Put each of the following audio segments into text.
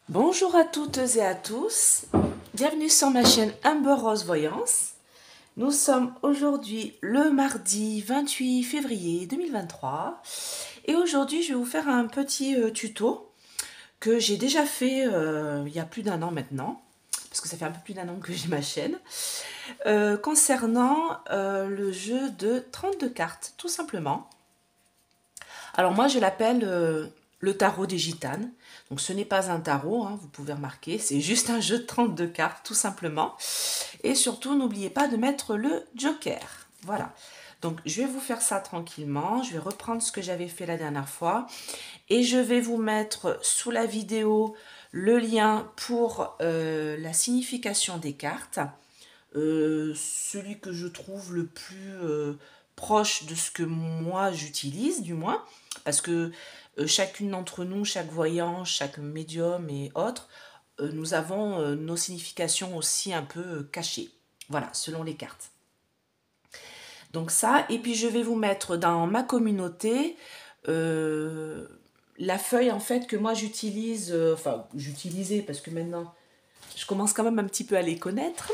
Bonjour à toutes et à tous, bienvenue sur ma chaîne Amber Rose Voyance. Nous sommes aujourd'hui le mardi 28 février 2023 et aujourd'hui je vais vous faire un petit tuto que j'ai déjà fait il y a plus d'un an maintenant, parce que ça fait un peu plus d'un an que j'ai ma chaîne, concernant le jeu de 32 cartes, tout simplement. Alors moi je l'appelle le tarot des gitanes. Donc ce n'est pas un tarot, hein, vous pouvez remarquer, c'est juste un jeu de 32 cartes tout simplement. Et surtout n'oubliez pas de mettre le joker. Voilà. Donc je vais vous faire ça tranquillement, je vais reprendre ce que j'avais fait la dernière fois et je vais vous mettre sous la vidéo le lien pour la signification des cartes. Celui que je trouve le plus proche de ce que moi j'utilise du moins, parce que chacune d'entre nous, chaque voyant, chaque médium et autres, nous avons nos significations aussi un peu cachées, voilà, selon les cartes. Donc ça, et puis je vais vous mettre dans ma communauté la feuille en fait que moi j'utilise, enfin j'utilisais parce que maintenant je commence quand même un petit peu à les connaître.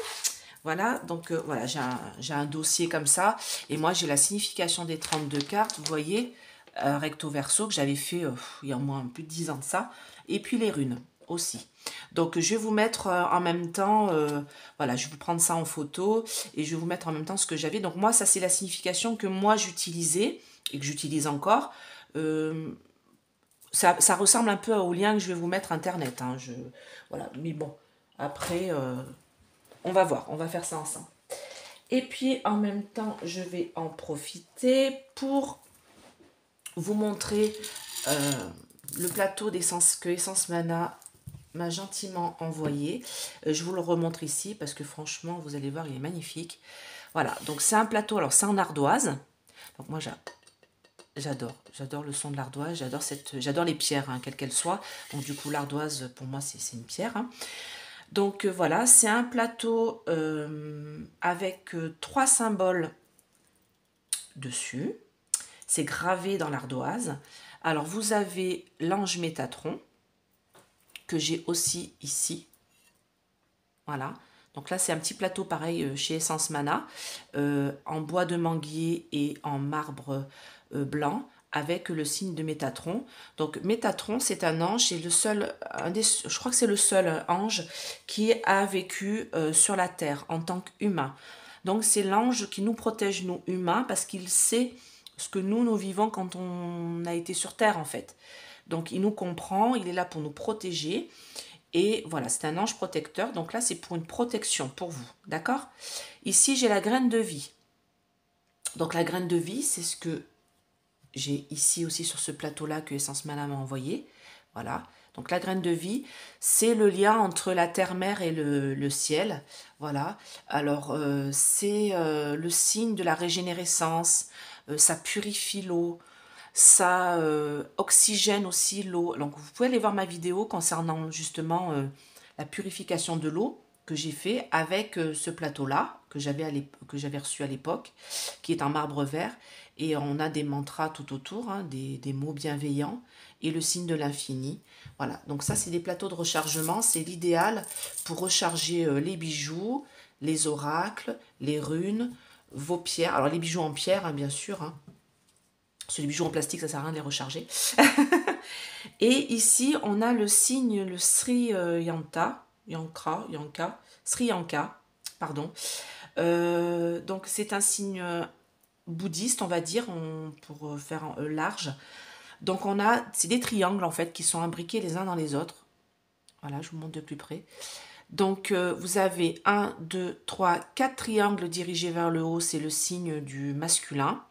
Voilà, donc voilà, j'ai un dossier comme ça. Et moi, j'ai la signification des 32 cartes, vous voyez, recto verso, que j'avais fait il y a au moins plus de 10 ans de ça. Et puis les runes aussi. Donc je vais vous mettre en même temps, voilà, je vais vous prendre ça en photo et je vais vous mettre en même temps ce que j'avais. Donc moi, ça c'est la signification que moi j'utilisais et que j'utilise encore. Ça ressemble un peu au lien que je vais vous mettre internet. Hein, voilà, mais bon, après... on va voir, on va faire ça ensemble. Et puis en même temps, je vais en profiter pour vous montrer le plateau d'essence que Essence Mana m'a gentiment envoyé. Je vous le remontre ici parce que franchement, vous allez voir, il est magnifique. Voilà, donc c'est un plateau, alors c'est en ardoise. Donc moi j'adore le son de l'ardoise, j'adore les pierres, hein, quelles qu'elles soient. Donc du coup l'ardoise pour moi c'est une pierre. Hein. Donc voilà, c'est un plateau avec 3 symboles dessus. C'est gravé dans l'ardoise. Alors vous avez l'ange Métatron, que j'ai aussi ici. Voilà. Donc là, c'est un petit plateau pareil chez Essence Mana, en bois de manguier et en marbre blanc, avec le signe de Métatron. Donc Métatron, c'est un ange, c'est le seul, je crois que c'est le seul ange qui a vécu sur la terre en tant qu'humain. Donc c'est l'ange qui nous protège, nous humains, parce qu'il sait ce que nous vivons quand on a été sur terre en fait. Donc il nous comprend, il est là pour nous protéger. Et voilà, c'est un ange protecteur. Donc là, c'est pour une protection pour vous. D'accord? Ici, j'ai la graine de vie. Donc la graine de vie, c'est ce que j'ai ici aussi sur ce plateau-là que Essence Mana m'a envoyé. Voilà. Donc la graine de vie, c'est le lien entre la terre-mère et le ciel. Voilà. Alors c'est le signe de la régénérescence. Ça purifie l'eau. Ça oxygène aussi l'eau. Donc vous pouvez aller voir ma vidéo concernant justement la purification de l'eau que j'ai fait avec ce plateau-là que j'avais reçu à l'époque, qui est en marbre vert. Et on a des mantras tout autour, hein, des mots bienveillants et le signe de l'infini. Voilà, donc ça c'est des plateaux de rechargement, c'est l'idéal pour recharger les bijoux, les oracles, les runes, vos pierres. Alors les bijoux en pierre, hein, bien sûr, hein. Parce que les bijoux en plastique, ça sert à rien de les recharger. Et ici, on a le signe, le Sri Sri Yanka, pardon. Donc c'est un signe bouddhiste, on va dire, pour faire large. Donc c'est des triangles en fait qui sont imbriqués les uns dans les autres. Voilà, je vous montre de plus près. Donc vous avez 1, 2, 3, 4 triangles dirigés vers le haut, c'est le signe du masculin.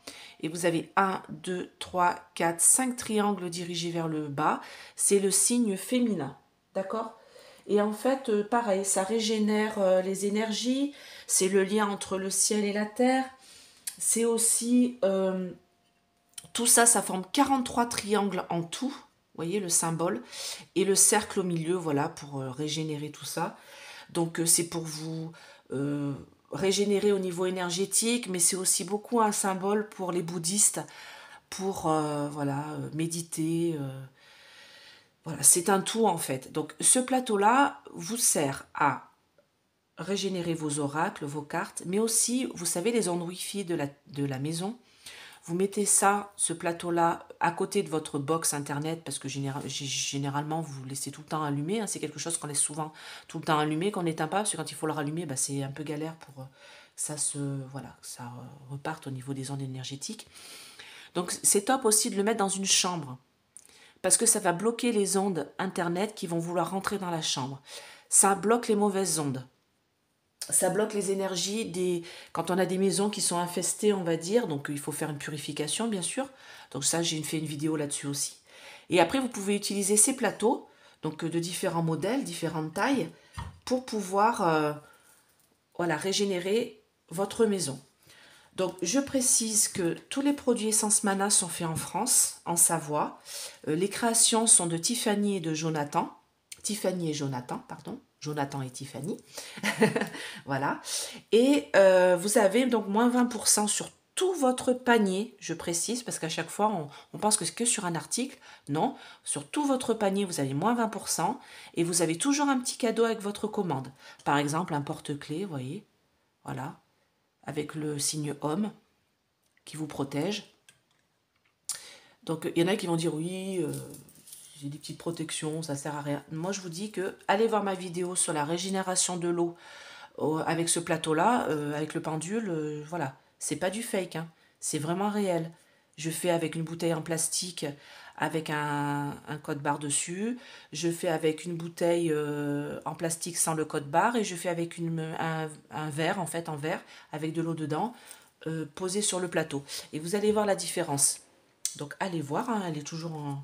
Et vous avez 1, 2, 3, 4, 5 triangles dirigés vers le bas, c'est le signe féminin. D'accord? Et en fait, pareil, ça régénère les énergies, c'est le lien entre le ciel et la terre. C'est aussi, tout ça, ça forme 43 triangles en tout. Vous voyez le symbole et le cercle au milieu, voilà, pour régénérer tout ça. Donc c'est pour vous régénérer au niveau énergétique, mais c'est aussi beaucoup un symbole pour les bouddhistes, pour voilà, méditer, Voilà, c'est un tout en fait. Donc ce plateau-là vous sert à régénérer vos oracles, vos cartes, mais aussi, vous savez, les ondes Wi-Fi de la maison. Vous mettez ça, ce plateau-là, à côté de votre box internet, parce que généralement, vous laissez tout le temps allumé. Hein, c'est quelque chose qu'on laisse souvent tout le temps allumé, qu'on n'éteint pas, parce que quand il faut le rallumer, bah, c'est un peu galère pour que ça reparte au niveau des ondes énergétiques. Donc c'est top aussi de le mettre dans une chambre, parce que ça va bloquer les ondes internet qui vont vouloir rentrer dans la chambre. Ça bloque les mauvaises ondes. Ça bloque les énergies quand on a des maisons qui sont infestées, on va dire, donc il faut faire une purification, bien sûr. Donc ça, j'ai fait une vidéo là-dessus aussi. Et après, vous pouvez utiliser ces plateaux, donc de différents modèles, différentes tailles, pour pouvoir voilà, régénérer votre maison. Donc, je précise que tous les produits Essence Mana sont faits en France, en Savoie. Les créations sont de Tiffany et de Jonathan. Tiffany et Jonathan, pardon. Jonathan et Tiffany. Voilà. Et vous avez donc moins 20% sur tout votre panier, je précise, parce qu'à chaque fois, on pense que c'est que sur un article. Non, sur tout votre panier, vous avez moins 20%. Et vous avez toujours un petit cadeau avec votre commande. Par exemple, un porte-clés, vous voyez. Voilà, avec le signe homme qui vous protège. Donc, il y en a qui vont dire oui, j'ai des petites protections, ça sert à rien. Moi, je vous dis que allez voir ma vidéo sur la régénération de l'eau avec ce plateau-là, avec le pendule. Voilà, c'est pas du fake, hein, c'est vraiment réel. Je fais avec une bouteille en plastique avec un code barre dessus. Je fais avec une bouteille en plastique sans le code barre. Et je fais avec un verre, en fait, en verre, avec de l'eau dedans, posé sur le plateau. Et vous allez voir la différence. Donc allez voir, hein, elle est toujours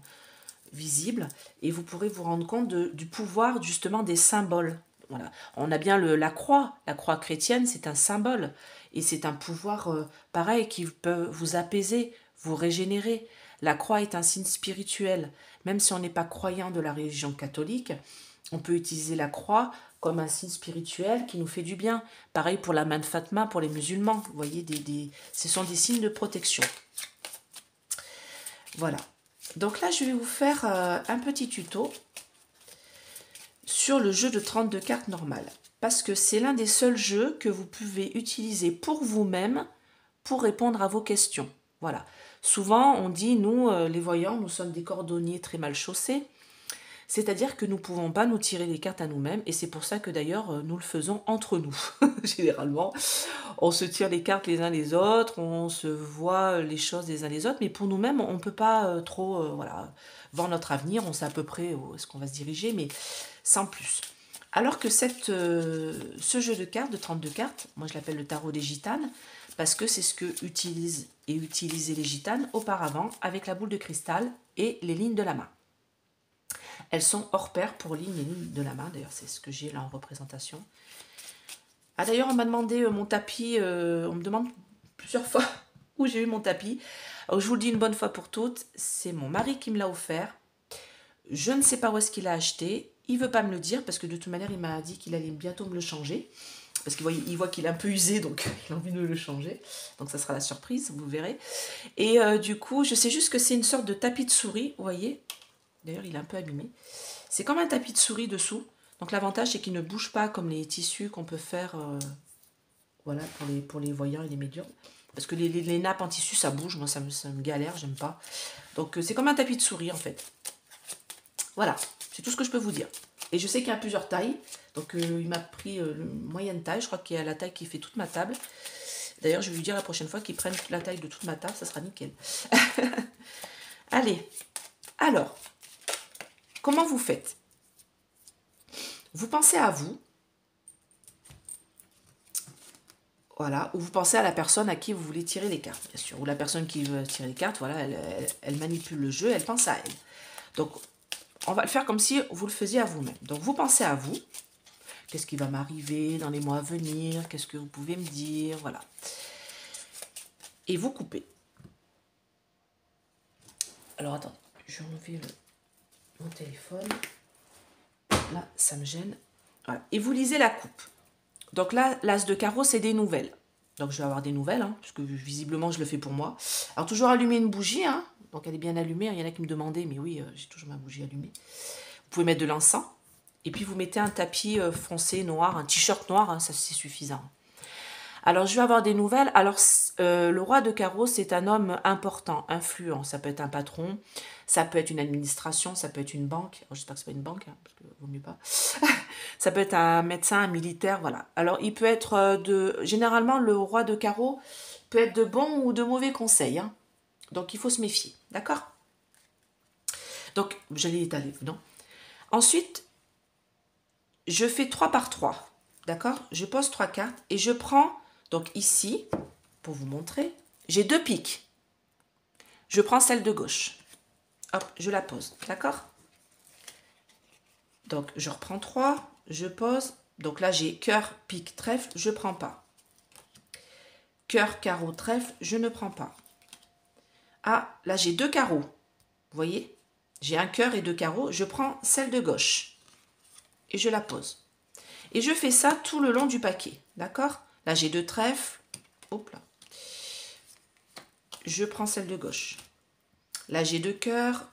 visible. Et vous pourrez vous rendre compte du pouvoir justement des symboles. Voilà. On a bien la croix. La croix chrétienne, c'est un symbole. Et c'est un pouvoir pareil qui peut vous apaiser, vous régénérer. La croix est un signe spirituel. Même si on n'est pas croyant de la religion catholique, on peut utiliser la croix comme un signe spirituel qui nous fait du bien. Pareil pour la main de Fatma, pour les musulmans. Vous voyez, ce sont des signes de protection. Voilà. Donc là, je vais vous faire un petit tuto sur le jeu de 32 cartes normales. Parce que c'est l'un des seuls jeux que vous pouvez utiliser pour vous-même pour répondre à vos questions. Voilà. Souvent, on dit, nous, les voyants, nous sommes des cordonniers très mal chaussés. C'est-à-dire que nous ne pouvons pas nous tirer les cartes à nous-mêmes. Et c'est pour ça que d'ailleurs, nous le faisons entre nous. Généralement, on se tire les cartes les uns les autres, on se voit les choses les uns les autres. Mais pour nous-mêmes, on ne peut pas trop voilà, voir notre avenir. On sait à peu près où est-ce qu'on va se diriger, mais sans plus. Alors que ce jeu de cartes, de 32 cartes, moi je l'appelle le tarot des gitanes, parce que c'est ce que utilisaient les gitanes auparavant avec la boule de cristal et les lignes de la main. Elles sont hors pair pour lignes et lignes de la main, d'ailleurs c'est ce que j'ai là en représentation. Ah d'ailleurs on m'a demandé mon tapis, on me demande plusieurs fois où j'ai eu mon tapis. Alors, je vous le dis une bonne fois pour toutes, c'est mon mari qui me l'a offert. Je ne sais pas où est-ce qu'il l'a acheté. Il ne veut pas me le dire parce que de toute manière, il m'a dit qu'il allait bientôt me le changer. Parce qu'il voit qu'il est un peu usé, donc il a envie de le changer. Donc ça sera la surprise, vous verrez. Et du coup, je sais juste que c'est une sorte de tapis de souris, vous voyez. D'ailleurs, il est un peu abîmé. C'est comme un tapis de souris dessous. Donc l'avantage, c'est qu'il ne bouge pas comme les tissus qu'on peut faire voilà, pour les voyants et les médiums. Parce que les nappes en tissu, ça bouge. Moi, ça me galère, j'aime pas. Donc c'est comme un tapis de souris, en fait. Voilà, c'est tout ce que je peux vous dire. Et je sais qu'il y a plusieurs tailles. Donc il m'a pris le moyenne taille. Je crois qu'il y a la taille qui fait toute ma table. D'ailleurs, je vais lui dire la prochaine fois qu'il prenne la taille de toute ma table. Ça sera nickel. Allez. Alors, comment vous faites? Vous pensez à vous. Voilà. Ou vous pensez à la personne à qui vous voulez tirer les cartes, bien sûr. Ou la personne qui veut tirer les cartes, voilà, elle manipule le jeu. Elle pense à elle. Donc, on va le faire comme si vous le faisiez à vous-même. Donc, vous pensez à vous. Qu'est-ce qui va m'arriver dans les mois à venir? Qu'est-ce que vous pouvez me dire? Voilà. Et vous coupez. Alors, attendez. Je vais enlever mon téléphone. Là, ça me gêne. Voilà. Et vous lisez la coupe. Donc là, l'as de carreau, c'est des nouvelles. Donc, je vais avoir des nouvelles, hein, parce que visiblement, je le fais pour moi. Alors, toujours allumer une bougie, hein. Donc, elle est bien allumée. Il y en a qui me demandaient, mais oui, j'ai toujours ma bougie allumée. Vous pouvez mettre de l'encens. Et puis, vous mettez un tapis foncé, noir, un t-shirt noir, hein, ça, c'est suffisant. Alors, je vais avoir des nouvelles. Alors, le roi de carreau, c'est un homme important, influent. Ça peut être un patron, ça peut être une administration, ça peut être une banque. J'espère que ce n'est pas une banque, hein, parce que vaut mieux pas. Ça peut être un médecin, un militaire, voilà. Alors, il peut être Généralement, le roi de carreau peut être de bons ou de mauvais conseils, hein. Donc, il faut se méfier, d'accord? Donc, j'allais étaler, non? Ensuite, je fais 3 par 3, d'accord? Je pose 3 cartes et je prends, donc ici, pour vous montrer, j'ai 2 piques. Je prends celle de gauche. Hop, je la pose, d'accord? Donc, je reprends 3, je pose. Donc là, j'ai cœur, pique, trèfle, je ne prends pas. Cœur, carreau, trèfle, je ne prends pas. Ah, là, j'ai 2 carreaux. Vous voyez? J'ai un cœur et 2 carreaux. Je prends celle de gauche et je la pose. Et je fais ça tout le long du paquet, d'accord? Là, j'ai 2 trèfles. Hop là. Je prends celle de gauche. Là, j'ai 2 cœurs.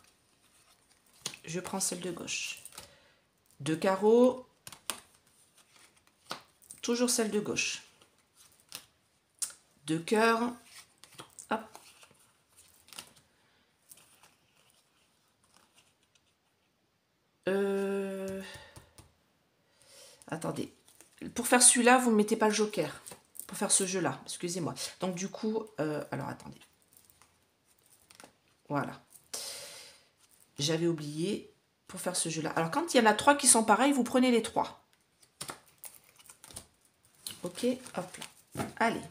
Je prends celle de gauche. 2 carreaux. Toujours celle de gauche. 2 cœurs. Hop. Attendez. Pour faire celui-là, vous ne mettez pas le joker. Pour faire ce jeu-là, excusez-moi. Donc du coup, alors attendez. Voilà. J'avais oublié pour faire ce jeu-là. Alors quand il y en a 3 qui sont pareils, vous prenez les 3. Ok, hop là. Allez,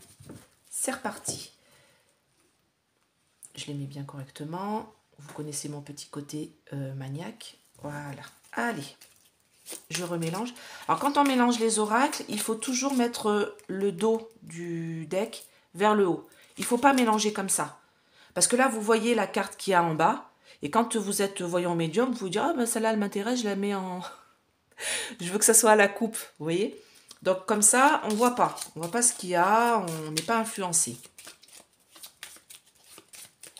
c'est reparti. Je les mets bien correctement. Vous connaissez mon petit côté maniaque. Voilà. Allez, je remélange. Alors quand on mélange les oracles, il faut toujours mettre le dos du deck vers le haut. Il ne faut pas mélanger comme ça. Parce que là, vous voyez la carte qu'il y a en bas. Et quand vous êtes voyant médium, vous vous dites, ah ben celle-là, elle m'intéresse, je la mets en... je veux que ça soit à la coupe, vous voyez. Donc comme ça, on ne voit pas. On ne voit pas ce qu'il y a, on n'est pas influencé.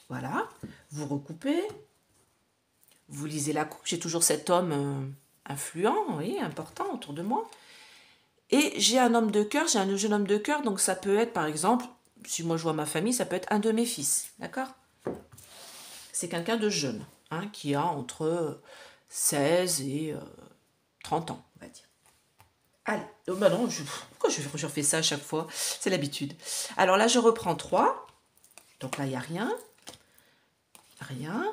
Voilà, vous recoupez. Vous lisez la coupe. J'ai toujours cet homme influent, vous voyez, important autour de moi. Et j'ai un homme de cœur, j'ai un jeune homme de cœur, donc ça peut être, par exemple, si moi je vois ma famille, ça peut être un de mes fils, d'accord? C'est quelqu'un de jeune, hein, qui a entre 16 et 30 ans, on va dire. Allez, bah non, pourquoi je refais ça à chaque fois? C'est l'habitude. Alors là, je reprends 3. Donc là, il n'y a rien. Rien.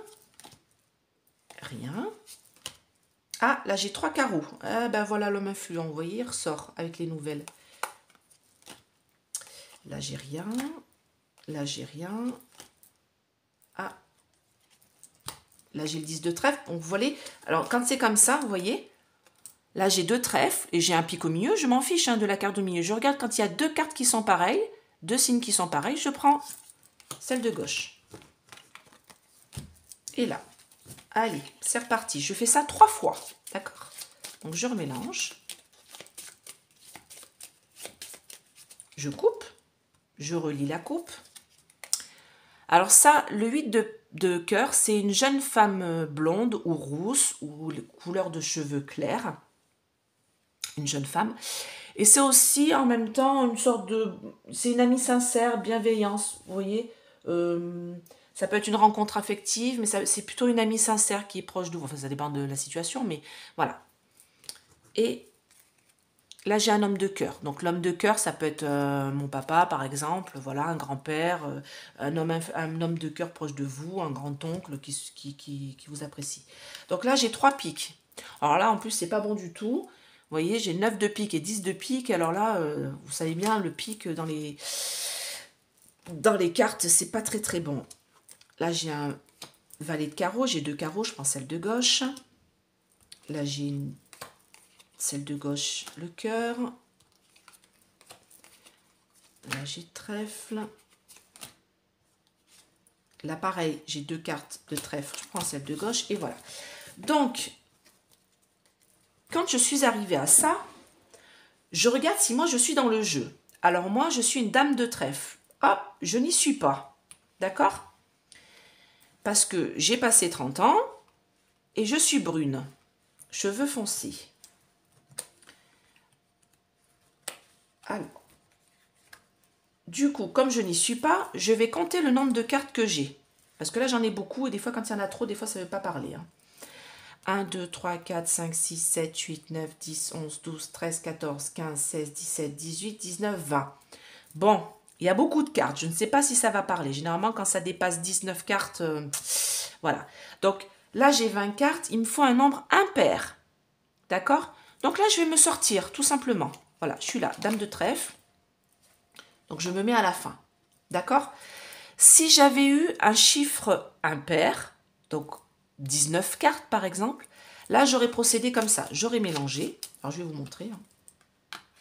Rien. Ah, là, j'ai 3 carreaux. Ah, ben voilà l'homme influent, vous voyez, il ressort avec les nouvelles. Là, j'ai rien. Là, j'ai rien. Ah. Là, j'ai le 10 de trèfle. Donc, vous voyez, alors, quand c'est comme ça, vous voyez, là, j'ai 2 trèfles et j'ai un pic au milieu. Je m'en fiche hein, de la carte au milieu. Je regarde quand il y a 2 cartes qui sont pareilles, 2 signes qui sont pareils, je prends celle de gauche. Et là. Allez, c'est reparti. Je fais ça 3 fois. D'accord? Donc, je remélange. Je coupe. Je relis la coupe. Alors ça, le 8 de cœur, c'est une jeune femme blonde ou rousse ou couleur de cheveux clairs. Une jeune femme. Et c'est aussi en même temps une sorte de... C'est une amie sincère, bienveillance, vous voyez. Ça peut être une rencontre affective, mais c'est plutôt une amie sincère qui est proche de vous. Enfin, ça dépend de la situation, mais voilà. Et là, j'ai un homme de cœur. Donc, l'homme de cœur, ça peut être mon papa, par exemple, voilà, un grand-père, un homme de cœur proche de vous, un grand-oncle qui vous apprécie. Donc là, j'ai 3 piques. Alors là, en plus, c'est pas bon du tout. Vous voyez, j'ai 9 de pique et 10 de pique. Alors là, vous savez bien, le pique dans les cartes, c'est pas très très bon. Là, j'ai un valet de carreau. J'ai 2 carreaux, je prends celle de gauche. Là, j'ai celle de gauche, le cœur. Là, j'ai trèfle. Là, pareil, j'ai 2 cartes de trèfle. Je prends celle de gauche et voilà. Donc, quand je suis arrivée à ça, je regarde si moi, je suis dans le jeu. Alors moi, je suis une dame de trèfle. Hop, je n'y suis pas. D'accord? Parce que j'ai passé 30 ans et je suis brune. Cheveux foncés. Alors, du coup, comme je n'y suis pas, je vais compter le nombre de cartes que j'ai. Parce que là, j'en ai beaucoup et des fois, quand il y en a trop, des fois, ça ne veut pas parler. 1, 2, 3, 4, 5, 6, 7, 8, 9, 10, 11, 12, 13, 14, 15, 16, 17, 18, 19, 20. Bon, il y a beaucoup de cartes. Je ne sais pas si ça va parler. Généralement, quand ça dépasse 19 cartes, voilà. Donc, là, j'ai 20 cartes. Il me faut un nombre impair. D'accord? Donc là, je vais me sortir, tout simplement. Voilà, je suis là, dame de trèfle. Donc, je me mets à la fin. D'accord? Si j'avais eu un chiffre impair, donc 19 cartes par exemple, là, j'aurais procédé comme ça. J'aurais mélangé. Alors, je vais vous montrer.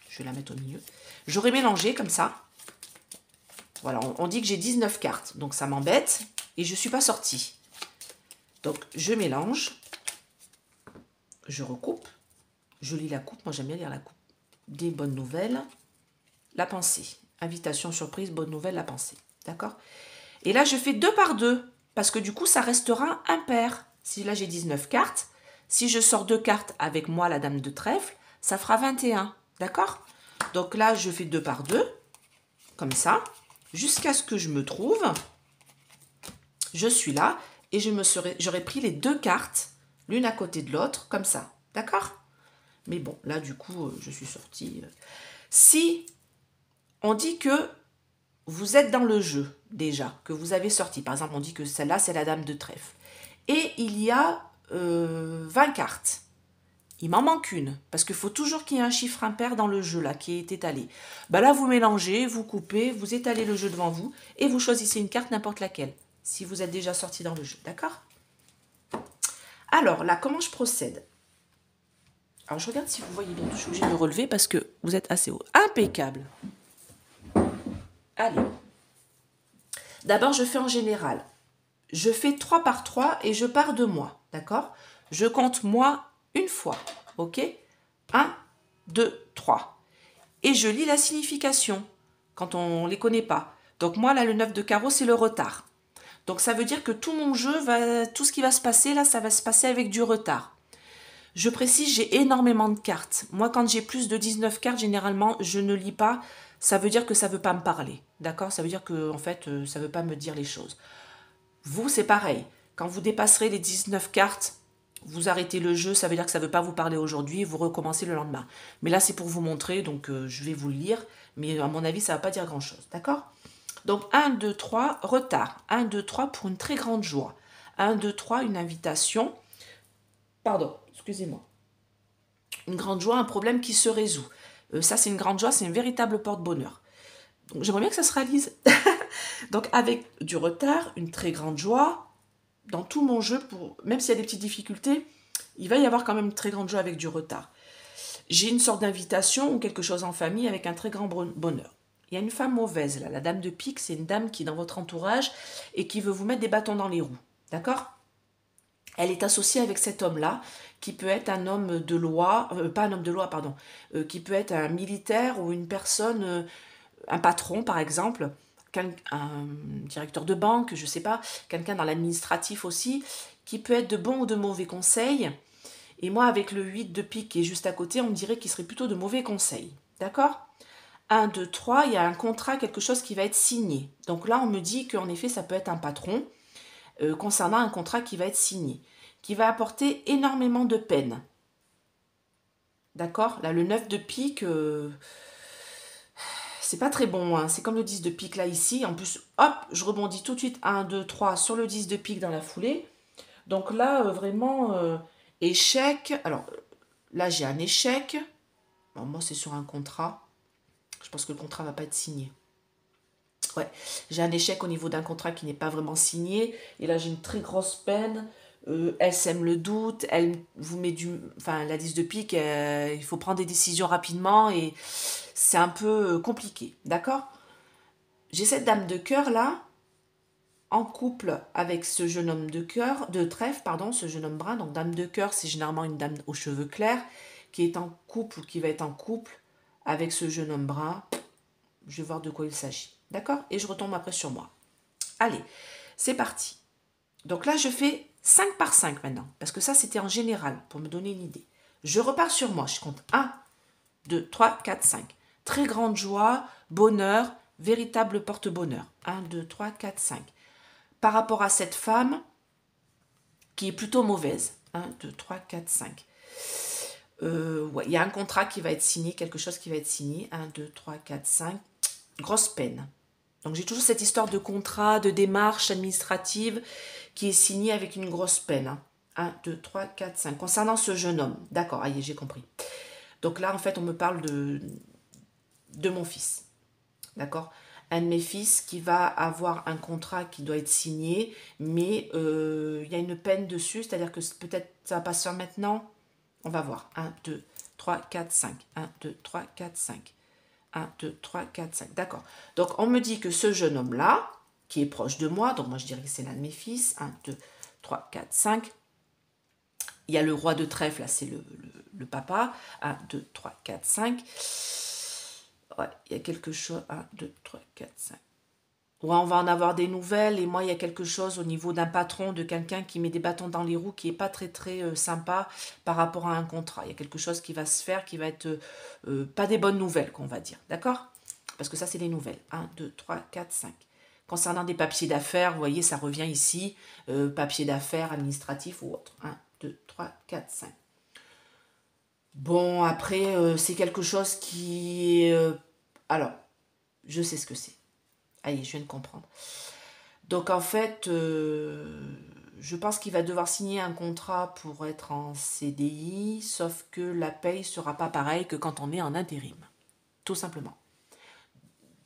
Je vais la mettre au milieu. J'aurais mélangé comme ça. Voilà, on dit que j'ai 19 cartes. Donc, ça m'embête. Et je ne suis pas sortie. Donc, je mélange. Je recoupe. Je lis la coupe. Moi, j'aime bien lire la coupe. Des bonnes nouvelles. La pensée. Invitation, surprise, bonne nouvelle, la pensée. D'accord? Et là, je fais 2 par 2. Parce que du coup, ça restera impair. Si là, j'ai 19 cartes. Si je sors 2 cartes avec moi, la dame de trèfle, ça fera 21. D'accord? Donc là, je fais 2 par 2. Comme ça. Jusqu'à ce que je me trouve. Je suis là. Et j'aurais pris les 2 cartes. L'une à côté de l'autre. Comme ça. D'accord? Mais bon, là, du coup, je suis sortie. Si on dit que vous êtes dans le jeu, déjà, que vous avez sorti. Par exemple, on dit que celle-là, c'est la dame de trèfle. Et il y a 20 cartes. Il m'en manque une, parce qu'il faut toujours qu'il y ait un chiffre impair dans le jeu, là, qui est étalé. Ben là, vous mélangez, vous coupez, vous étalez le jeu devant vous, et vous choisissez une carte, n'importe laquelle, si vous êtes déjà sorti dans le jeu, d'accord? Alors, là, comment je procède? Alors, je regarde si vous voyez bien, je suis obligée de me relever, parce que vous êtes assez haut. Impeccable. Allez. D'abord, je fais en général. Je fais 3 par 3 et je pars de moi, d'accord? Je compte moi une fois, ok? 1, 2, 3. Et je lis la signification quand on ne les connaît pas. Donc moi, là, le 9 de carreau, c'est le retard. Donc ça veut dire que tout mon jeu, tout ce qui va se passer, là, ça va se passer avec du retard. Je précise, j'ai énormément de cartes. Moi, quand j'ai plus de 19 cartes, généralement, je ne lis pas. Ça veut dire que ça ne veut pas me parler, d'accord? Ça veut dire que, en fait, ça ne veut pas me dire les choses. Vous, c'est pareil. Quand vous dépasserez les 19 cartes, vous arrêtez le jeu, ça veut dire que ça ne veut pas vous parler aujourd'hui, vous recommencez le lendemain. Mais là, c'est pour vous montrer, donc je vais vous le lire, mais à mon avis, ça ne va pas dire grand-chose, d'accord? Donc 1, 2, 3, retard. 1, 2, 3 pour une très grande joie. 1, 2, 3, une invitation. Pardon, excusez-moi. Une grande joie, un problème qui se résout. Ça, c'est une grande joie, c'est une véritable porte-bonheur. Donc j'aimerais bien que ça se réalise. Donc avec du retard, une très grande joie, dans tout mon jeu, même s'il y a des petites difficultés, il va y avoir quand même une très grande joie avec du retard. J'ai une sorte d'invitation ou quelque chose en famille avec un très grand bonheur. Il y a une femme mauvaise, là, la dame de pique, c'est une dame qui est dans votre entourage et qui veut vous mettre des bâtons dans les roues. D'accord? Elle est associée avec cet homme-là, qui peut être un homme de loi, pas un homme de loi, pardon, qui peut être un militaire ou une personne, un patron par exemple, un directeur de banque, je ne sais pas, quelqu'un dans l'administratif aussi, qui peut être de bons ou de mauvais conseils. Et moi, avec le 8 de pique qui est juste à côté, on me dirait qu'il serait plutôt de mauvais conseils. D'accord? 1, 2, 3, il y a un contrat, quelque chose qui va être signé. Donc là, on me dit qu'en effet, ça peut être un patron concernant un contrat qui va être signé, qui va apporter énormément de peine. D'accord? Là, le 9 de pique, c'est pas très bon, hein. C'est comme le 10 de pique là, ici. En plus, hop, je rebondis tout de suite 1, 2, 3 sur le 10 de pique dans la foulée. Donc là, vraiment, échec. Alors, là, j'ai un échec. Bon, moi, c'est sur un contrat. Je pense que le contrat va pas être signé. Ouais, j'ai un échec au niveau d'un contrat qui n'est pas vraiment signé. Et là, j'ai une très grosse peine. Elle sème le doute. Elle vous met Enfin, la 10 de pique, il faut prendre des décisions rapidement. Et c'est un peu compliqué. D'accord? J'ai cette dame de cœur là, en couple avec ce jeune homme de cœur, de trèfle, pardon, ce jeune homme brun. Donc, dame de cœur, c'est généralement une dame aux cheveux clairs qui est en couple ou qui va être en couple avec ce jeune homme brun. je vais voir de quoi il s'agit. D'accord? Et je retombe après sur moi. Allez, c'est parti. Donc là, je fais 5 par 5 maintenant. Parce que ça, c'était en général, pour me donner une idée. Je repars sur moi. Je compte 1, 2, 3, 4, 5. Très grande joie, bonheur, véritable porte-bonheur. 1, 2, 3, 4, 5. Par rapport à cette femme qui est plutôt mauvaise. 1, 2, 3, 4, 5. Ouais, il y a un contrat qui va être signé, quelque chose qui va être signé. 1, 2, 3, 4, 5. Grosse peine. Donc j'ai toujours cette histoire de contrat, de démarche administrative qui est signée avec une grosse peine. 1, 2, 3, 4, 5. Concernant ce jeune homme. D'accord, allez, j'ai compris. Donc là, en fait, on me parle de mon fils. D'accord? Un de mes fils qui va avoir un contrat qui doit être signé, mais il y a une peine dessus, c'est-à-dire que peut-être ça va pas se faire maintenant. On va voir. 1, 2, 3, 4, 5. 1, 2, 3, 4, 5. 1, 2, 3, 4, 5. D'accord. Donc, on me dit que ce jeune homme-là, qui est proche de moi, donc moi je dirais que c'est l'un de mes fils. 1, 2, 3, 4, 5. Il y a le roi de trèfle, là c'est le papa. 1, 2, 3, 4, 5. Ouais, il y a quelque chose. 1, 2, 3, 4, 5. Ouais, on va en avoir des nouvelles. Et moi, il y a quelque chose au niveau d'un patron, de quelqu'un qui met des bâtons dans les roues, qui n'est pas très, très sympa par rapport à un contrat. Il y a quelque chose qui va se faire, qui va être pas des bonnes nouvelles, qu'on va dire. D'accord? Parce que ça, c'est les nouvelles. 1, 2, 3, 4, 5. Concernant des papiers d'affaires, vous voyez, ça revient ici. Papiers d'affaires, administratifs ou autre. 1, 2, 3, 4, 5. Bon, après, c'est quelque chose qui est... alors, je sais ce que c'est. Allez, je viens de comprendre. Donc en fait, je pense qu'il va devoir signer un contrat pour être en CDI, sauf que la paye sera pas pareille que quand on est en intérim. Tout simplement.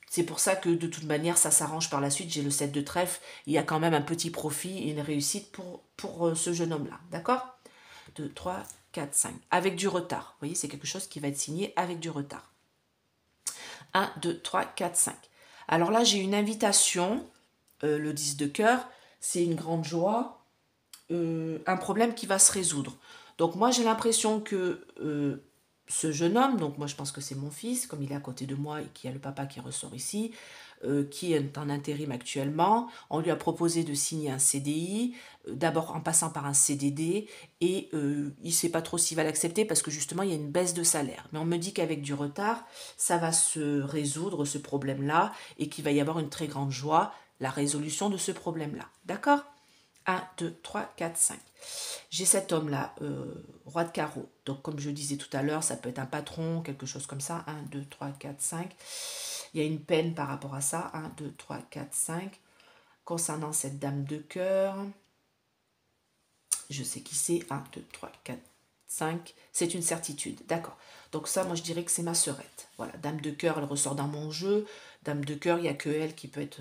C'est pour ça que de toute manière, ça s'arrange par la suite. J'ai le 7 de trèfle. Il y a quand même un petit profit et une réussite pour ce jeune homme-là. D'accord? 2, 3, 4, 5. Avec du retard. Vous voyez, c'est quelque chose qui va être signé avec du retard. 1, 2, 3, 4, 5. Alors là, j'ai une invitation. Le 10 de cœur, c'est une grande joie. Un problème qui va se résoudre. Donc moi, j'ai l'impression que ce jeune homme, donc moi je pense que c'est mon fils, comme il est à côté de moi et qu'il y a le papa qui ressort ici, qui est en intérim actuellement, on lui a proposé de signer un CDI, d'abord en passant par un CDD, et il ne sait pas trop s'il va l'accepter parce que justement il y a une baisse de salaire. Mais on me dit qu'avec du retard, ça va se résoudre ce problème-là et qu'il va y avoir une très grande joie, la résolution de ce problème-là. D'accord? 1, 2, 3, 4, 5. J'ai cet homme-là, roi de carreau. Donc, comme je disais tout à l'heure, ça peut être un patron, quelque chose comme ça. 1, 2, 3, 4, 5. Il y a une peine par rapport à ça. 1, 2, 3, 4, 5. Concernant cette dame de cœur, je sais qui c'est. 1, 2, 3, 4, 5. C'est une certitude. D'accord. Donc ça, moi, je dirais que c'est ma sœurette. Voilà, dame de cœur, elle ressort dans mon jeu. Dame de cœur, il n'y a que elle qui peut être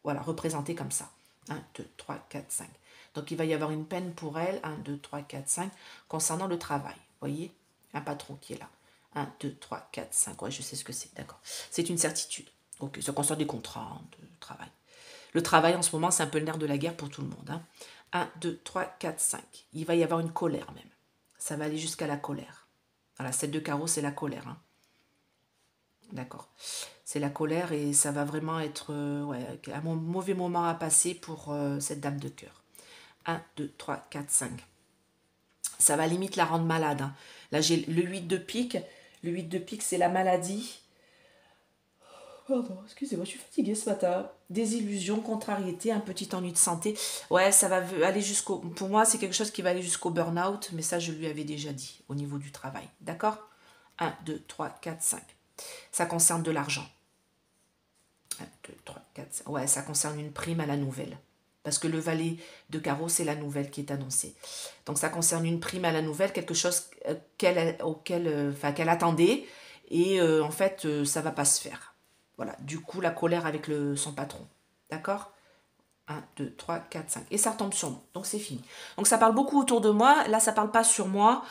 voilà, représentée comme ça. 1, 2, 3, 4, 5. Donc, il va y avoir une peine pour elle. 1, 2, 3, 4, 5. Concernant le travail. Vous voyez? Un patron qui est là. 1, 2, 3, 4, 5. Ouais, je sais ce que c'est. D'accord. C'est une certitude. Ok, ça concerne des contrats de travail. Le travail, en ce moment, c'est un peu le nerf de la guerre pour tout le monde. 1, 2, 3, 4, 5. Il va y avoir une colère même. Ça va aller jusqu'à la colère. Voilà, 7 de carreau, c'est la colère. D'accord. C'est la colère et ça va vraiment être ouais, un mauvais moment à passer pour cette dame de cœur. 1, 2, 3, 4, 5. Ça va limite la rendre malade. Là, j'ai le 8 de pique. Le 8 de pique, c'est la maladie. Pardon, excusez-moi, je suis fatiguée ce matin. Désillusion, contrariété, un petit ennui de santé. Ouais, ça va aller jusqu'au... Pour moi, c'est quelque chose qui va aller jusqu'au burn-out, mais ça, je lui avais déjà dit au niveau du travail. D'accord? 1, 2, 3, 4, 5. Ça concerne de l'argent. 1, 2, 3, 4, 5. Ouais, ça concerne une prime à la nouvelle. Parce que le valet de carreau, c'est la nouvelle qui est annoncée. Donc, ça concerne une prime à la nouvelle, quelque chose qu'elle attendait. Et en fait, ça ne va pas se faire. Voilà. Du coup, la colère avec son patron. D'accord? 1, 2, 3, 4, 5. Et ça retombe sur moi. Donc, c'est fini. Donc, ça parle beaucoup autour de moi. Là, ça ne parle pas sur moi.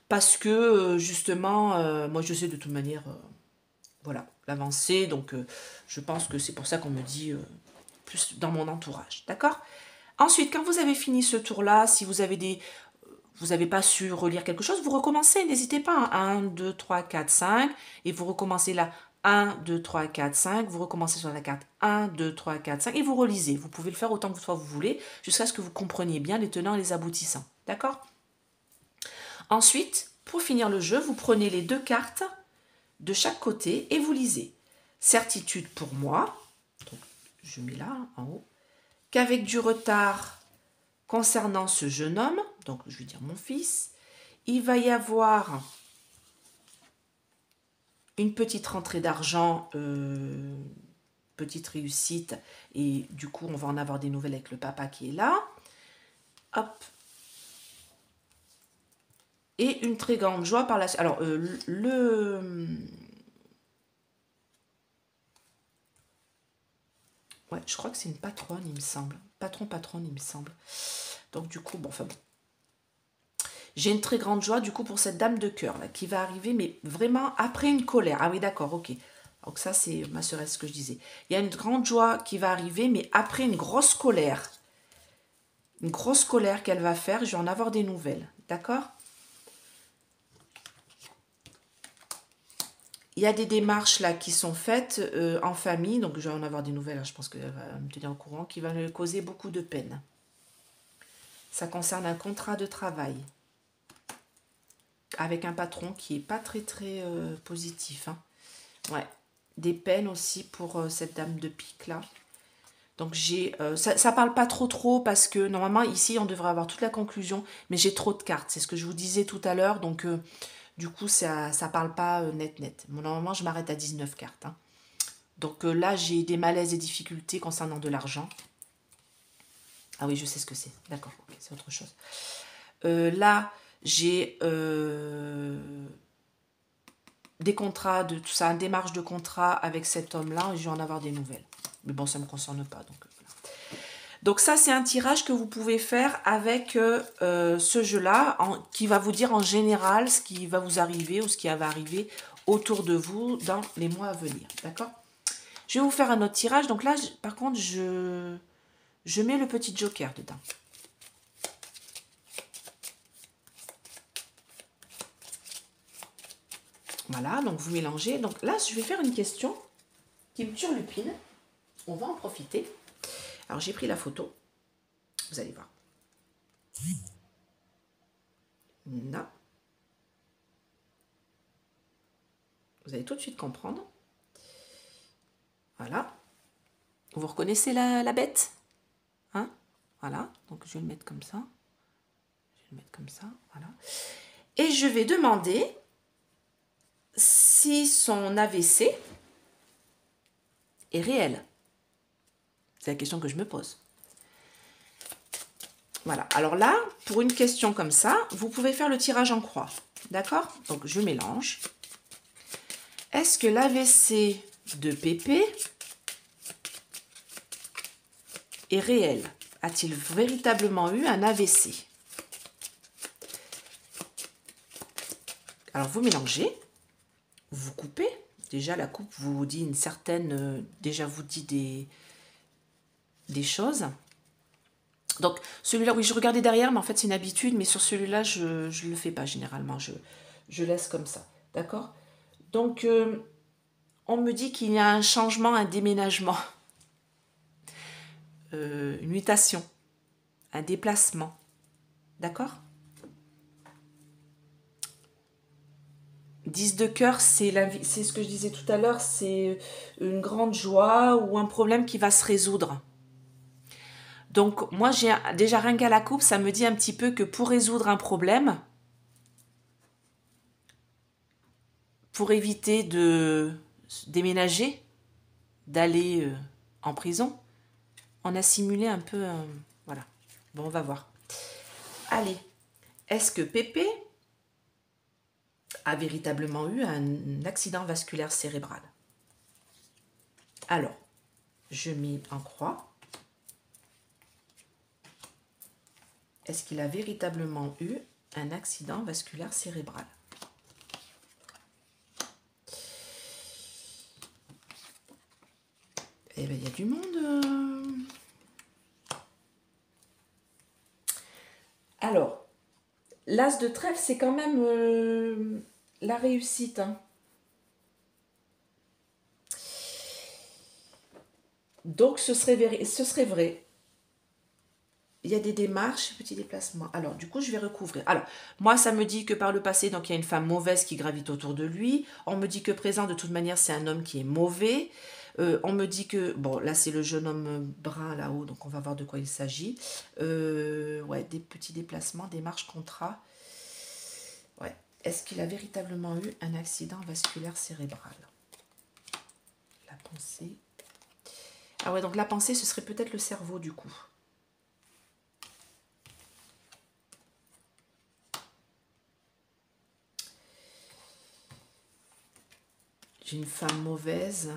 Parce que, justement, moi, je sais de toute manière... voilà, l'avancée. Donc, je pense que c'est pour ça qu'on me dit plus dans mon entourage. D'accord? Ensuite, quand vous avez fini ce tour-là, si vous avez vous n'avez pas su relire quelque chose, vous recommencez. N'hésitez pas. 1, 2, 3, 4, 5. Et vous recommencez là. 1, 2, 3, 4, 5. Vous recommencez sur la carte 1, 2, 3, 4, 5 et vous relisez. Vous pouvez le faire autant que vous voulez jusqu'à ce que vous compreniez bien les tenants et les aboutissants. D'accord? Ensuite, pour finir le jeu, vous prenez les 2 cartes de chaque côté et vous lisez. Certitude pour moi, donc je mets là en haut, qu'avec du retard concernant ce jeune homme, donc je vais dire mon fils, il va y avoir une petite rentrée d'argent, petite réussite, et du coup on va en avoir des nouvelles avec le papa qui est là. Hop. Et une très grande joie par la suite. Alors, ouais, je crois que c'est une patronne, il me semble. Patronne, il me semble. Donc, du coup, bon, enfin bon. J'ai une très grande joie, du coup, pour cette dame de cœur, là, qui va arriver, mais vraiment après une colère. Ah oui, d'accord, ok. Donc ça, c'est ma sœur, ce que je disais. Il y a une grande joie qui va arriver, mais après une grosse colère. Une grosse colère qu'elle va faire, je vais en avoir des nouvelles. D'accord? Il y a des démarches là qui sont faites en famille, donc je vais en avoir des nouvelles, je pense qu'elle va me tenir au courant, qui va me causer beaucoup de peine. Ça concerne un contrat de travail avec un patron qui n'est pas très positif. Hein. Ouais, des peines aussi pour cette dame de pique là. Donc j'ai, ça parle pas trop parce que normalement ici on devrait avoir toute la conclusion, mais j'ai trop de cartes, c'est ce que je vous disais tout à l'heure, donc du coup ça parle pas net. Bon, normalement je m'arrête à 19 cartes. Hein. Donc là j'ai des malaises et difficultés concernant de l'argent. Ah oui je sais ce que c'est, d'accord, okay, c'est autre chose. Là j'ai des contrats, de tout ça, une démarche de contrat avec cet homme-là, et je vais en avoir des nouvelles. Mais bon, ça ne me concerne pas, donc voilà. Donc ça, c'est un tirage que vous pouvez faire avec ce jeu-là, qui va vous dire en général ce qui va vous arriver ou ce qui va arriver autour de vous dans les mois à venir, d'accord? Je vais vous faire un autre tirage. Donc là, par contre, je mets le petit joker dedans. Voilà, donc vous mélangez. Donc là, je vais faire une question qui me turlupine. On va en profiter. Alors, j'ai pris la photo. Vous allez voir. Non. Vous allez tout de suite comprendre. Voilà. Vous reconnaissez la bête? Hein? Voilà. Donc, je vais le mettre comme ça. Je vais le mettre comme ça. Voilà. Et je vais demander si son AVC est réel. C'est la question que je me pose. Voilà. Alors là, pour une question comme ça, vous pouvez faire le tirage en croix. D'accord? Donc, je mélange. Est-ce que l'AVC de Pépé est réel? A-t-il véritablement eu un AVC? Alors, vous mélangez. Vous coupez. Déjà, la coupe vous dit une certaine... déjà, vous dit des choses. Donc, celui-là, oui, je regardais derrière, mais en fait, c'est une habitude. Mais sur celui-là, je ne le fais pas généralement. Je laisse comme ça. D'accord? Donc, on me dit qu'il y a un changement, un déménagement. Une mutation. Un déplacement. D'accord? 10 de cœur, c'est ce que je disais tout à l'heure, c'est une grande joie ou un problème qui va se résoudre. Donc, moi, j'ai déjà rien qu'à la coupe, ça me dit un petit peu que pour résoudre un problème, pour éviter de déménager, d'aller en prison, on a simulé un peu... voilà. Bon, on va voir. Allez, est-ce que Pépé a véritablement eu un accident vasculaire cérébral? Alors, je mets en croix. Est-ce qu'il a véritablement eu un accident vasculaire cérébral? Eh bien, il y a du monde. Alors, l'as de trèfle, c'est quand même la réussite. Hein. Donc, ce serait vrai. Il y a des démarches, petits déplacements. Alors, du coup, je vais recouvrir. Alors, moi, ça me dit que par le passé, donc il y a une femme mauvaise qui gravite autour de lui. On me dit que présent, de toute manière, c'est un homme qui est mauvais. On me dit que... Bon, là, c'est le jeune homme brun là-haut, donc on va voir de quoi il s'agit. Ouais, des petits déplacements, démarches, contrats. Ouais. Est-ce qu'il a véritablement eu un accident vasculaire cérébral? La pensée... Ah ouais, donc la pensée, ce serait peut-être le cerveau, du coup. J'ai une femme mauvaise.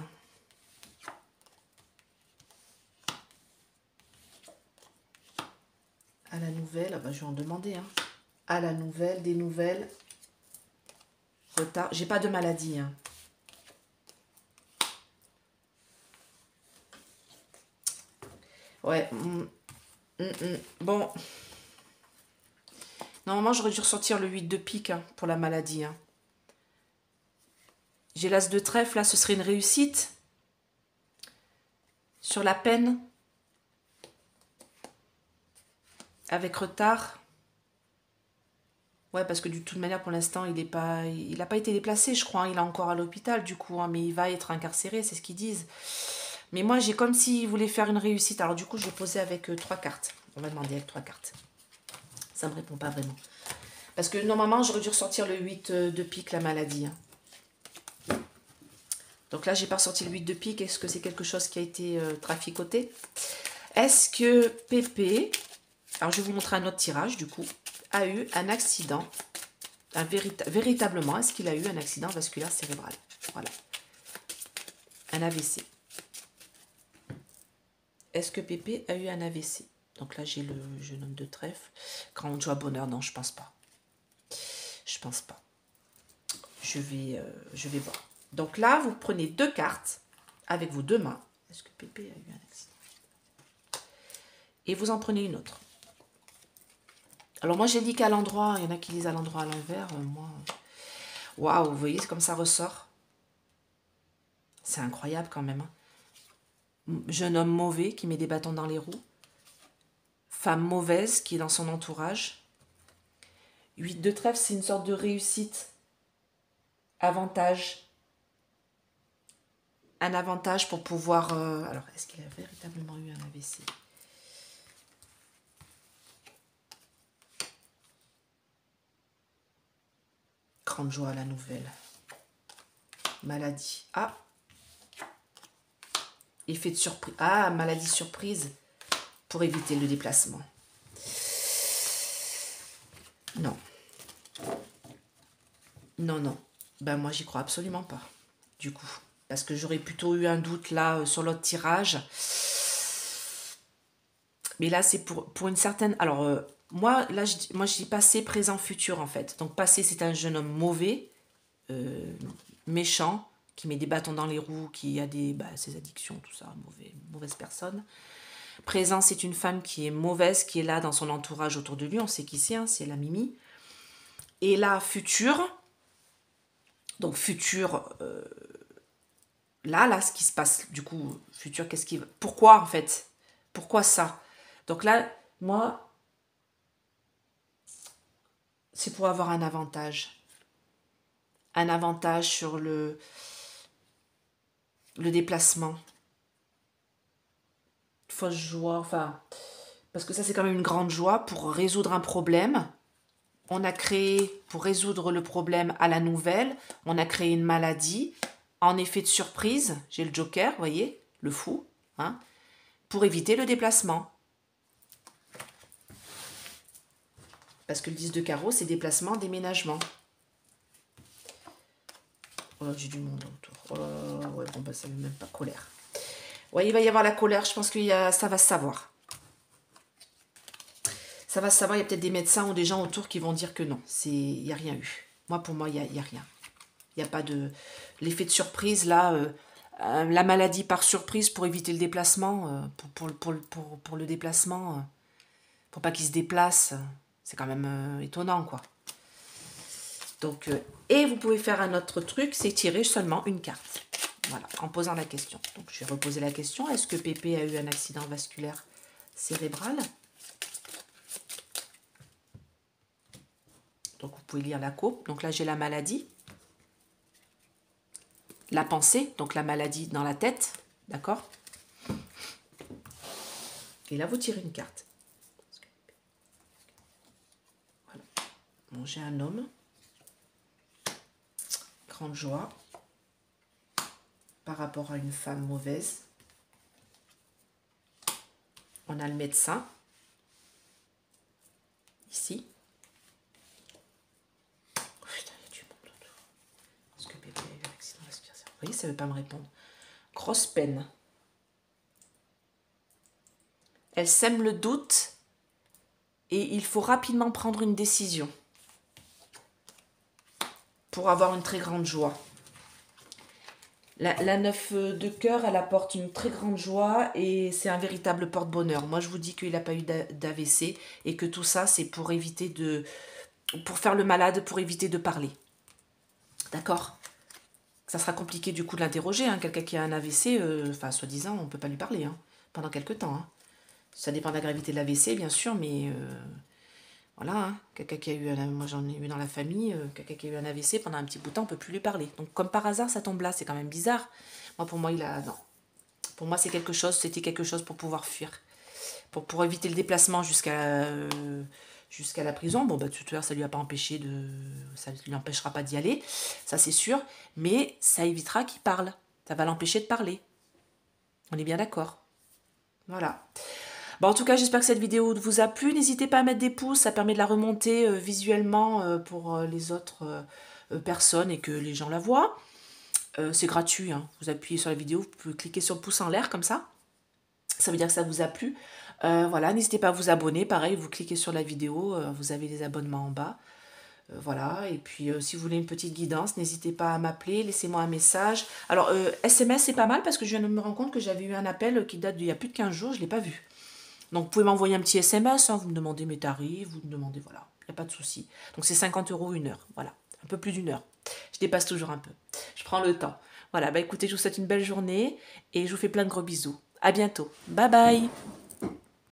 À la nouvelle, ah bah, je vais en demander. Hein. À la nouvelle, des nouvelles. Retard. J'ai pas de maladie. Hein. Ouais. Bon. Normalement, j'aurais dû ressortir le 8 de pique hein, pour la maladie. Hein. J'ai l'as de trèfle, là, ce serait une réussite. Sur la peine. Avec retard. Ouais, parce que de toute manière, pour l'instant, il n'a pas été déplacé, je crois. Hein. Il est encore à l'hôpital, du coup. Hein, mais il va être incarcéré, c'est ce qu'ils disent. Mais moi, j'ai comme s'il voulait faire une réussite. Alors, du coup, je vais poser avec 3 cartes. On va demander avec 3 cartes. Ça ne me répond pas vraiment. Parce que normalement, j'aurais dû ressortir le 8 de pique, la maladie. Hein. Donc là, j'ai pas ressorti le 8 de pique. Est-ce que c'est quelque chose qui a été traficoté? Est-ce que Pépé, alors je vais vous montrer un autre tirage, du coup, a eu un accident, véritablement, est-ce qu'il a eu un accident vasculaire cérébral? Voilà. Un AVC. Est-ce que Pépé a eu un AVC? Donc là, j'ai le jeune homme de trèfle. Grande joie, bonheur, non, je pense pas. Je pense pas. Je vais voir. Donc là, vous prenez 2 cartes avec vos 2 mains. Est-ce que Pépé a eu un accident? Et vous en prenez une autre. Alors moi, j'ai dit qu'à l'endroit, il y en a qui lisent à l'endroit à l'envers. Moi, waouh, vous voyez, c'est comme ça ressort. C'est incroyable quand même. Hein. Jeune homme mauvais qui met des bâtons dans les roues. Femme mauvaise qui est dans son entourage. 8 de trèfle, c'est une sorte de réussite. Avantage. Un avantage pour pouvoir... Alors, est-ce qu'il a véritablement eu un AVC? Grande joie à la nouvelle. Maladie. Ah. Effet de surprise. Ah, maladie surprise. Pour éviter le déplacement. Non. Non, non. Ben moi, j'y crois absolument pas. Du coup. Parce que j'aurais plutôt eu un doute là sur l'autre tirage. Mais là, c'est pour une certaine... Alors, moi, là, je dis passé, présent, futur, en fait. Donc, passé, c'est un jeune homme mauvais, méchant, qui met des bâtons dans les roues, qui a ses addictions, tout ça, mauvaise personne. Présent, c'est une femme qui est mauvaise, qui est là dans son entourage autour de lui. On sait qui c'est, hein, c'est la Mimi. Et là, futur. Donc, futur... Là, ce qui se passe, du coup, futur, qu'est-ce qui... Pourquoi, en fait? Pourquoi ça? Donc là, moi, c'est pour avoir un avantage. Un avantage sur le déplacement. Fausse joie, enfin... Parce que ça, c'est quand même une grande joie pour résoudre un problème. On a créé, pour résoudre le problème à la nouvelle, on a créé une maladie. En effet de surprise, j'ai le joker, vous voyez, le fou, hein, pour éviter le déplacement. Parce que le 10 de carreau, c'est déplacement, déménagement. Oh là, j'ai du monde autour. Oh là là, ouais, bon, bah, ça ne veut même pas colère. Ouais, il va y avoir la colère, je pense que ça va se savoir. Ça va se savoir, il y a peut-être des médecins ou des gens autour qui vont dire que non, il n'y a rien eu. Moi, pour moi, il n'y a rien. Il n'y a pas de... L'effet de surprise, là, la maladie par surprise pour éviter le déplacement, pour le déplacement, pour pas qu'il se déplace, c'est quand même étonnant, quoi. Donc, et vous pouvez faire un autre truc, c'est tirer seulement une carte. Voilà, en posant la question. Donc, je vais reposer la question. Est-ce que Pépé a eu un accident vasculaire cérébral? Donc, vous pouvez lire la co. Donc là, j'ai la maladie. La pensée, donc la maladie dans la tête. D'accord? Et là, vous tirez une carte. Voilà. Bon, j'ai un homme. Grande joie. Par rapport à une femme mauvaise. On a le médecin. Ici. Oh, putain, il y a du monde autour. Est-ce que Pépé a eu un accident vasculaire? Vous voyez, ça ne veut pas me répondre. Grosse peine. Elle sème le doute et il faut rapidement prendre une décision pour avoir une très grande joie. La 9 de cœur, elle apporte une très grande joie et c'est un véritable porte-bonheur. Moi, je vous dis qu'il n'a pas eu d'AVC et que tout ça, c'est pour éviter de... pour faire le malade, pour éviter de parler. D'accord? Ça sera compliqué du coup de l'interroger. Hein. Quelqu'un qui a un AVC, enfin, soi-disant, on ne peut pas lui parler pendant quelques temps. Ça dépend de la gravité de l'AVC, bien sûr, mais... voilà, quelqu'un qui a eu moi j'en ai eu dans la famille, quelqu'un qui a eu un AVC pendant un petit bout de temps, on ne peut plus lui parler. Donc comme par hasard, ça tombe là, c'est quand même bizarre. Moi, pour moi, non. Pour moi, c'était quelque chose pour pouvoir fuir. Pour éviter le déplacement jusqu'à la prison. Bon, bah, tout à l'heure, ça ne lui a pas empêché ça ne lui empêchera pas d'y aller, ça c'est sûr. Mais ça évitera qu'il parle. Ça va l'empêcher de parler. On est bien d'accord. Voilà. Bon, en tout cas, j'espère que cette vidéo vous a plu. N'hésitez pas à mettre des pouces, ça permet de la remonter visuellement pour les autres personnes et que les gens la voient. C'est gratuit, hein. Vous appuyez sur la vidéo, vous pouvez cliquer sur le pouce en l'air comme ça. Ça veut dire que ça vous a plu. Voilà, n'hésitez pas à vous abonner. Pareil, vous cliquez sur la vidéo, vous avez les abonnements en bas. Voilà, et puis si vous voulez une petite guidance, n'hésitez pas à m'appeler, laissez-moi un message. Alors, SMS, c'est pas mal parce que je viens de me rendre compte que j'avais eu un appel qui date d'il y a plus de 15 jours, je ne l'ai pas vu. Donc, vous pouvez m'envoyer un petit SMS, vous me demandez mes tarifs, vous me demandez, voilà, il n'y a pas de souci. Donc, c'est 50 € une heure, voilà, un peu plus d'une heure. Je dépasse toujours un peu, je prends le temps. Voilà, bah écoutez, je vous souhaite une belle journée et je vous fais plein de gros bisous. À bientôt, bye bye.